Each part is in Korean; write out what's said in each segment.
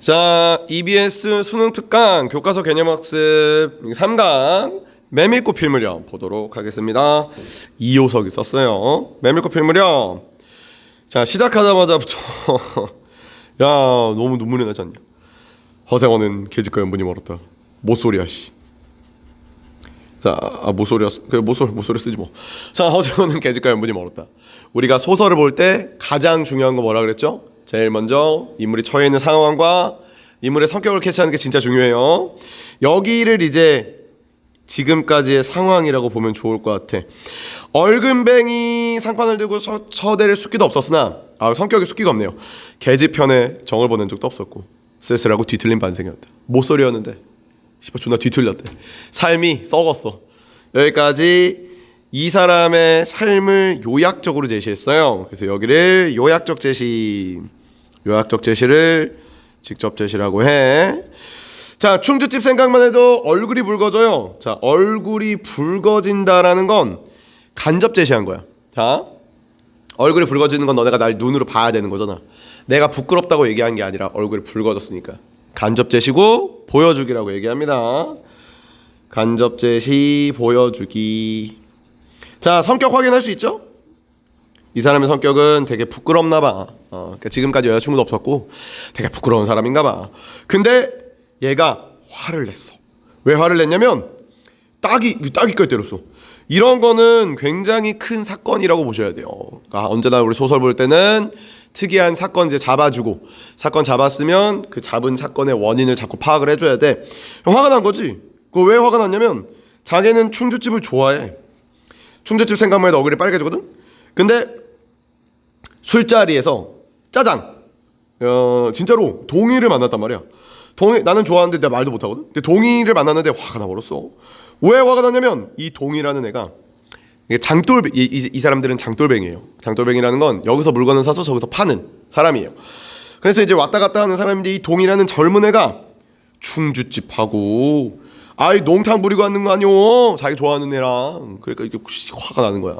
자, EBS 수능 특강 교과서 개념학습 3강 메밀꽃 필 무렵 보도록 하겠습니다. 이호석이 썼어요. 메밀꽃 필 무렵. 자, 시작하자마자부터 야, 너무 눈물이 나지 않냐. 허생원은 계집과 연분이 멀었다. 모쏠이야 씨. 자, 모쏠이야. 그 모쏠 쓰지 뭐. 자, 허생원은 계집과 연분이 멀었다. 우리가 소설을 볼 때 가장 중요한 거 뭐라 그랬죠? 제일 먼저 인물이 처해 있는 상황과 인물의 성격을 캐치하는 게 진짜 중요해요. 여기를 이제 지금까지의 상황이라고 보면 좋을 것 같아. 얼근뱅이 상판을 들고 처대를 숫기도 없었으나 성격이 숫기가 없네요. 계집편에 정을 보낸 적도 없었고 쓸쓸하고 뒤틀린 반생이었다. 모쏠이었는데 씨발 존나 뒤틀렸대. 삶이 썩었어. 여기까지 이 사람의 삶을 요약적으로 제시했어요. 그래서 여기를 요약적 제시를 직접 제시라고 해. 자, 충주집 생각만 해도 얼굴이 붉어져요. 자, 얼굴이 붉어진다라는 건 간접 제시한 거야. 자, 얼굴이 붉어지는 건 너네가 날 눈으로 봐야 되는 거잖아. 내가 부끄럽다고 얘기한 게 아니라 얼굴이 붉어졌으니까 간접 제시고 보여주기라고 얘기합니다. 간접 제시 보여주기. 자, 성격 확인할 수 있죠? 이 사람의 성격은 되게 부끄럽나 봐. 그러니까 지금까지 여자친구도 없었고 되게 부끄러운 사람인가 봐. 근데 얘가 화를 냈어. 왜 화를 냈냐면 따귀까지 때렸어. 이런 거는 굉장히 큰 사건이라고 보셔야 돼요. 그러니까 언제나 우리 소설 볼 때는 특이한 사건 이제 잡아주고, 사건 잡았으면 그 잡은 사건의 원인을 자꾸 파악을 해줘야 돼. 화가 난 거지. 그 왜 화가 났냐면 자기는 충주집을 좋아해. 충주집 생각만 해도 얼굴이 빨개지거든. 근데 술자리에서 짜장 진짜로 동희를 만났단 말이야. 나는 좋아하는데 내가 말도 못하거든. 근데 동희를 만났는데 화가 나버렸어. 왜 화가 났냐면 이 동희라는 애가 이 사람들은 장돌뱅이에요. 장돌뱅이라는 건 여기서 물건을 사서 저기서 파는 사람이에요. 그래서 이제 왔다 갔다 하는 사람인데 이 동희라는 젊은 애가 충주집하고 농탕 부리고 왔는 거 아니오. 자기 좋아하는 애랑. 그러니까 이게 화가 나는 거야.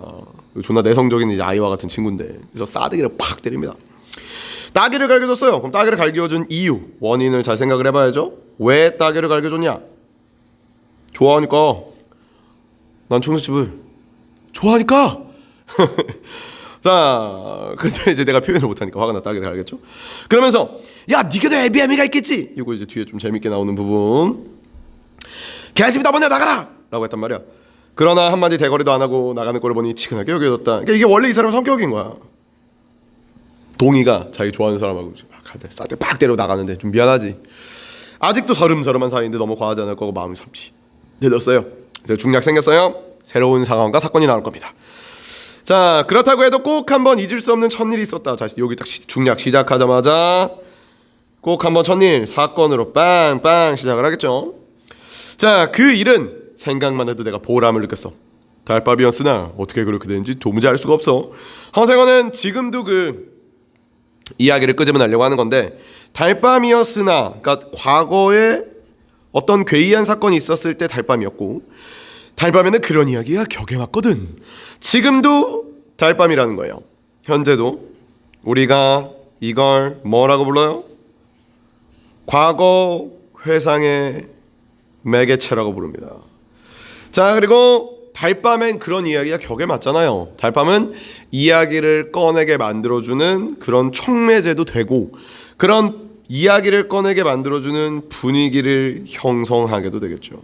존나 내성적인 이제 아이와 같은 친구인데. 그래서 싸대기를 팍 때립니다. 따귀를 갈겨줬어요. 그럼 따귀를 갈겨준 이유, 원인을 잘 생각을 해봐야죠. 왜 따귀를 갈겨줬냐? 좋아하니까. 난 충주집을 좋아하니까. 자, 근데 이제 내가 표현을 못하니까 화가 나 따귀를 갈겼죠. 그러면서 야, 니가도 애비애미가 있겠지. 이거 이제 뒤에 좀 재밌게 나오는 부분. 개집이 다 먼저 나가라! 라고 했단 말이야. 그러나 한마디 대거리도 안 하고 나가는 꼴을 보니 치근하게 여겨졌다. 그러니까 이게 원래 이 사람 성격인 거야. 동희가 자기 좋아하는 사람하고 싸대 팍 때리고 나가는데 좀 미안하지. 아직도 서름서름한 사이인데 너무 과하지 않을 거고 마음이 잠시 내렸어요. 이제 중략 생겼어요. 새로운 상황과 사건이 나올 겁니다. 자, 그렇다고 해도 꼭 한번 잊을 수 없는 첫일이 있었다. 자, 여기 딱 중략 시작하자마자 꼭 한번 첫일 사건으로 빵빵 시작을 하겠죠. 자, 그 일은 생각만 해도 내가 보람을 느꼈어. 달밥이었으나 어떻게 그렇게 되는지 도무지 알 수가 없어. 허생원은 지금도 그 이야기를 끄집어내려고 하는 건데, 달밤이었으나 그러니까 과거에 어떤 괴이한 사건이 있었을 때 달밤이었고, 달밤에는 그런 이야기가 격에 맞거든. 지금도 달밤이라는 거예요. 현재도 우리가 이걸 뭐라고 불러요? 과거 회상의 매개체라고 부릅니다. 자, 그리고 달밤엔 그런 이야기가 격에 맞잖아요. 달밤은 이야기를 꺼내게 만들어주는 그런 촉매제도 되고, 그런 이야기를 꺼내게 만들어주는 분위기를 형성하게도 되겠죠.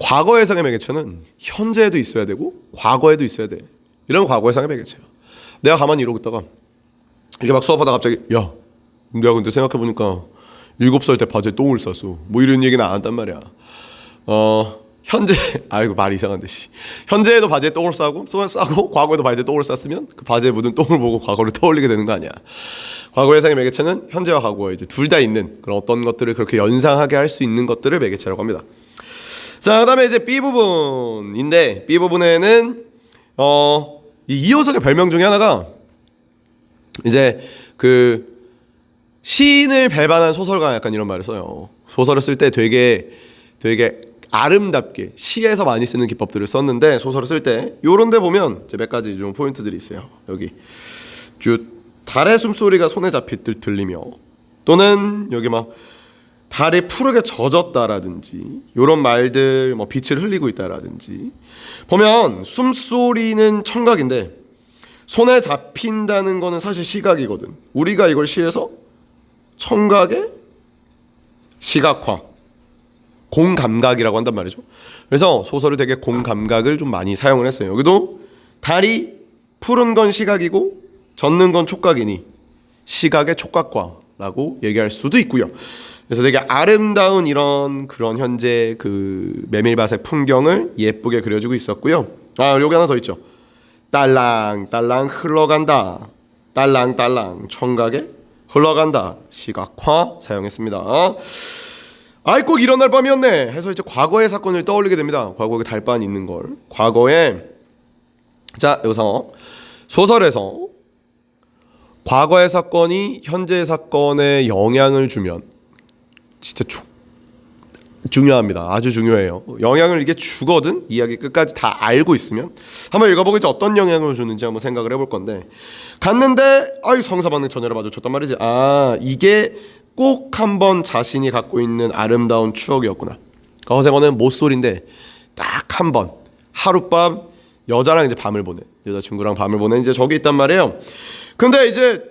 과거 회상의 매개체는 현재에도 있어야 되고 과거에도 있어야 돼. 이런 과거 회상의 매개체야. 내가 가만히 이러고 있다가 이게 막 수업하다 갑자기 야, 내가 근데 생각해보니까 7살 때 바지에 똥을 쌌어. 뭐 이런 얘기는 안 한단 말이야. 현재 아이고 말 이상한데 씨. 현재에도 바지에 똥을 싸고 과거에도 바지에 똥을 쌌으면 그 바지에 묻은 똥을 보고 과거를 떠올리게 되는 거 아니야. 과거 회상의 매개체는 현재와 과거에 이제 둘 다 있는 그런 어떤 것들을 그렇게 연상하게 할 수 있는 것들을 매개체라고 합니다. 자, 그다음에 이제 B 부분인데, B 부분에는 이 이호석의 별명 중에 하나가 이제 그 시인을 배반한 소설가, 약간 이런 말을 써요. 소설을 쓸 때 되게 아름답게 시에서 많이 쓰는 기법들을 썼는데, 소설을 쓸 때 요런 데 보면 이제 몇 가지 좀 포인트들이 있어요. 여기 달의 숨소리가 손에 잡힐 듯 들리며 또는 여기 막 달이 푸르게 젖었다라든지 이런 말들, 뭐 빛을 흘리고 있다라든지. 보면 숨소리는 청각인데 손에 잡힌다는 거는 사실 시각이거든. 우리가 이걸 시해서 청각의 시각화, 공감각이라고 한단 말이죠. 그래서 소설을 되게 공감각을 좀 많이 사용을 했어요. 여기도 달이 푸른 건 시각이고 젖는 건 촉각이니 시각의 촉각과라고 얘기할 수도 있고요. 그래서 되게 아름다운 이런 그런 현재 그 메밀밭의 풍경을 예쁘게 그려주고 있었고요. 여기 하나 더 있죠. 딸랑딸랑 흘러간다. 딸랑딸랑 청각에 흘러간다. 시각화 사용했습니다. 꼭 이런 날 밤이었네 해서 이제 과거의 사건을 떠올리게 됩니다. 과거에 달밤이 있는 걸. 과거에 자 여기서 소설에서 과거의 사건이 현재의 사건에 영향을 주면 진짜 중요합니다. 아주 중요해요. 영향을 이게 주거든. 이야기 끝까지 다 알고 있으면 한번 읽어보고 이제 어떤 영향을 주는지 한번 생각을 해볼 건데, 갔는데 성서방네 처녀를 마주쳤단 말이지. 이게 꼭 한번 자신이 갖고 있는 아름다운 추억이었구나. 허생원은 모쏠인데 딱 한 번 하룻밤 여자랑 이제 밤을 보내, 여자친구랑 밤을 보내 이제 저기 있단 말이에요. 근데 이제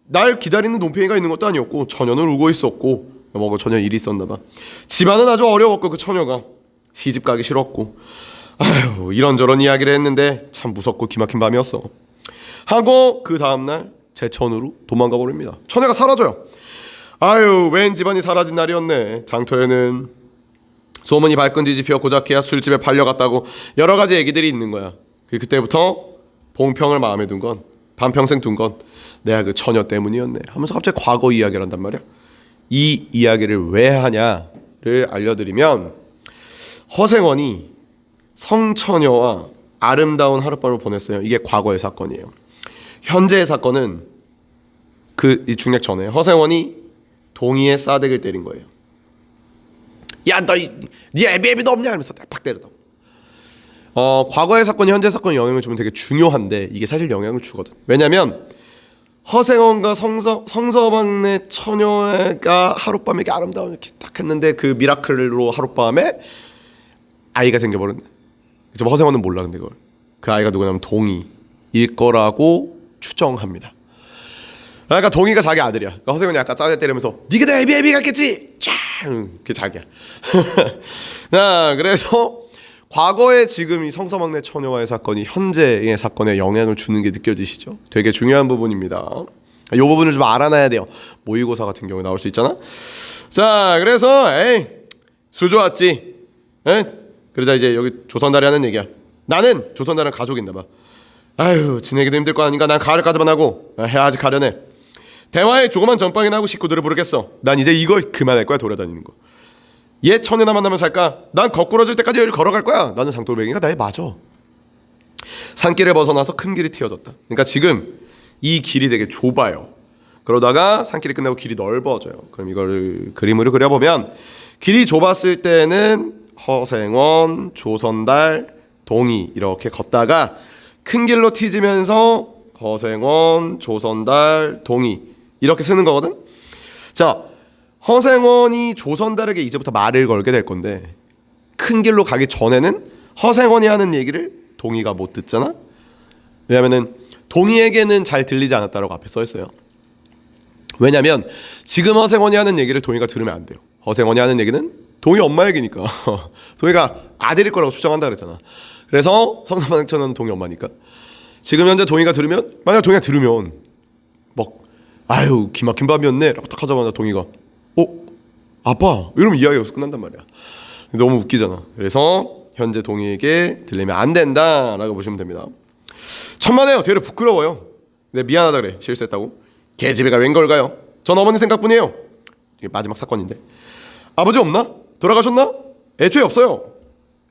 날 기다리는 논팽이가 있는 것도 아니었고 처녀는 울고 있었고 그 처녀 일이 있었나 봐. 집안은 아주 어려웠고 그 처녀가 시집 가기 싫었고 이런저런 이야기를 했는데 참 무섭고 기막힌 밤이었어 하고 그 다음날 제천으로 도망가 버립니다. 처녀가 사라져요. 웬 집안이 사라진 날이었네. 장터에는 소문이 발끈 뒤집혀 고작해야 술집에 팔려갔다고 여러 가지 얘기들이 있는 거야. 그때부터 봉평을 마음에 둔 건, 반평생 둔 건 내가 그 처녀 때문이었네 하면서 갑자기 과거 이야기를 한단 말이야. 이 이야기를 왜 하냐를 알려드리면, 허생원이 성처녀와 아름다운 하룻밤을 보냈어요. 이게 과거의 사건이에요. 현재의 사건은 이 중략 전에 허생원이 동이의 싸대기를 때린 거예요. 야, 너 네 애비도 없냐 하면서 팍 때렸다고. 과거의 사건이 현재 사건에 영향을 주면 되게 중요한데 이게 사실 영향을 주거든. 왜냐면 허생원과 성서방네 처녀가 하룻밤에 이렇게 아름다운 이렇게 딱 했는데 그 미라클로 하룻밤에 아이가 생겨버렸네. 그래서 허생원은 몰라. 근데 그걸 그 아이가 누구냐면 동이일 거라고 추정합니다. 그러니까 동이가 자기 아들이야. 그러니까 허생원이 아까 짜증 때리면서 네가 내 애비 같겠지? 그게 자기야. 자, 그래서 과거에 지금 이 성서막내 처녀와의 사건이 현재의 사건에 영향을 주는 게 느껴지시죠? 되게 중요한 부분입니다. 이 부분을 좀 알아놔야 돼요. 모의고사 같은 경우에 나올 수 있잖아. 자, 그래서 수조 왔지. 그러자 이제 여기 조선달이 하는 얘기야. 나는 조선달은 가족이 있나 봐. 지내기도 힘들 거 아닌가. 난 가을까지만 하고 해 아직 가려네. 대화에 조그만 전빵이나 하고 식구들을 부르겠어. 난 이제 이거 그만할 거야. 돌아다니는 거. 얘 처녀나 만나면 살까? 난 거꾸러질 때까지 여기를 걸어갈 거야. 나는 장돌뱅이가 나의 맞아. 산길을 벗어나서 큰 길이 튀어졌다. 그러니까 지금 이 길이 되게 좁아요. 그러다가 산길이 끝나고 길이 넓어져요. 그럼 이걸 그림으로 그려보면 길이 좁았을 때는 허생원, 조선달, 동이 이렇게 걷다가 큰 길로 튀지면서 허생원, 조선달, 동이 이렇게 쓰는 거거든. 자, 허생원이 조선달에게 이제부터 말을 걸게 될 건데 큰 길로 가기 전에는 허생원이 하는 얘기를 동이가 못 듣잖아. 왜냐면은 동이에게는 잘 들리지 않았다라고 앞에 써 있어요. 왜냐면 지금 허생원이 하는 얘기를 동이가 들으면 안 돼요. 허생원이 하는 얘기는 동이 엄마 얘기니까. 동이가 아들일 거라고 추정한다 그랬잖아. 그래서 성서방처는 동이 엄마니까 지금 현재 동이가 들으면, 만약 동이가 들으면 막 기막힌 밤이었네 라고 딱 하자마자 동이가 아빠 이러면 이야기가 여기서 끝난단 말이야. 너무 웃기잖아. 그래서 현재 동이에게 들리면 안 된다라고 보시면 됩니다. 천만에요. 되려 부끄러워요. 네, 미안하다 그래. 실수했다고. 개집애가 웬 걸까요? 전 어머니 생각뿐이에요. 이게 마지막 사건인데. 아버지 없나? 돌아가셨나? 애초에 없어요.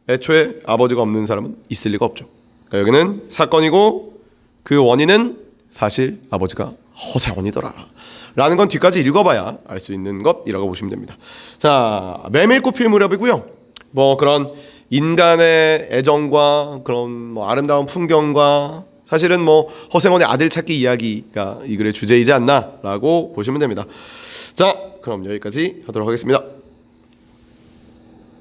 애초에 아버지가 없는 사람은 있을 리가 없죠. 그러니까 여기는 사건이고 그 원인은 사실 아버지가 허생원이더라 라는 건 뒤까지 읽어봐야 알 수 있는 것이라고 보시면 됩니다. 자, 메밀꽃 필 무렵이고요. 뭐 그런 인간의 애정과 그런 뭐 아름다운 풍경과 사실은 뭐 허생원의 아들 찾기 이야기가 이 글의 주제이지 않나라고 보시면 됩니다. 자, 그럼 여기까지 하도록 하겠습니다.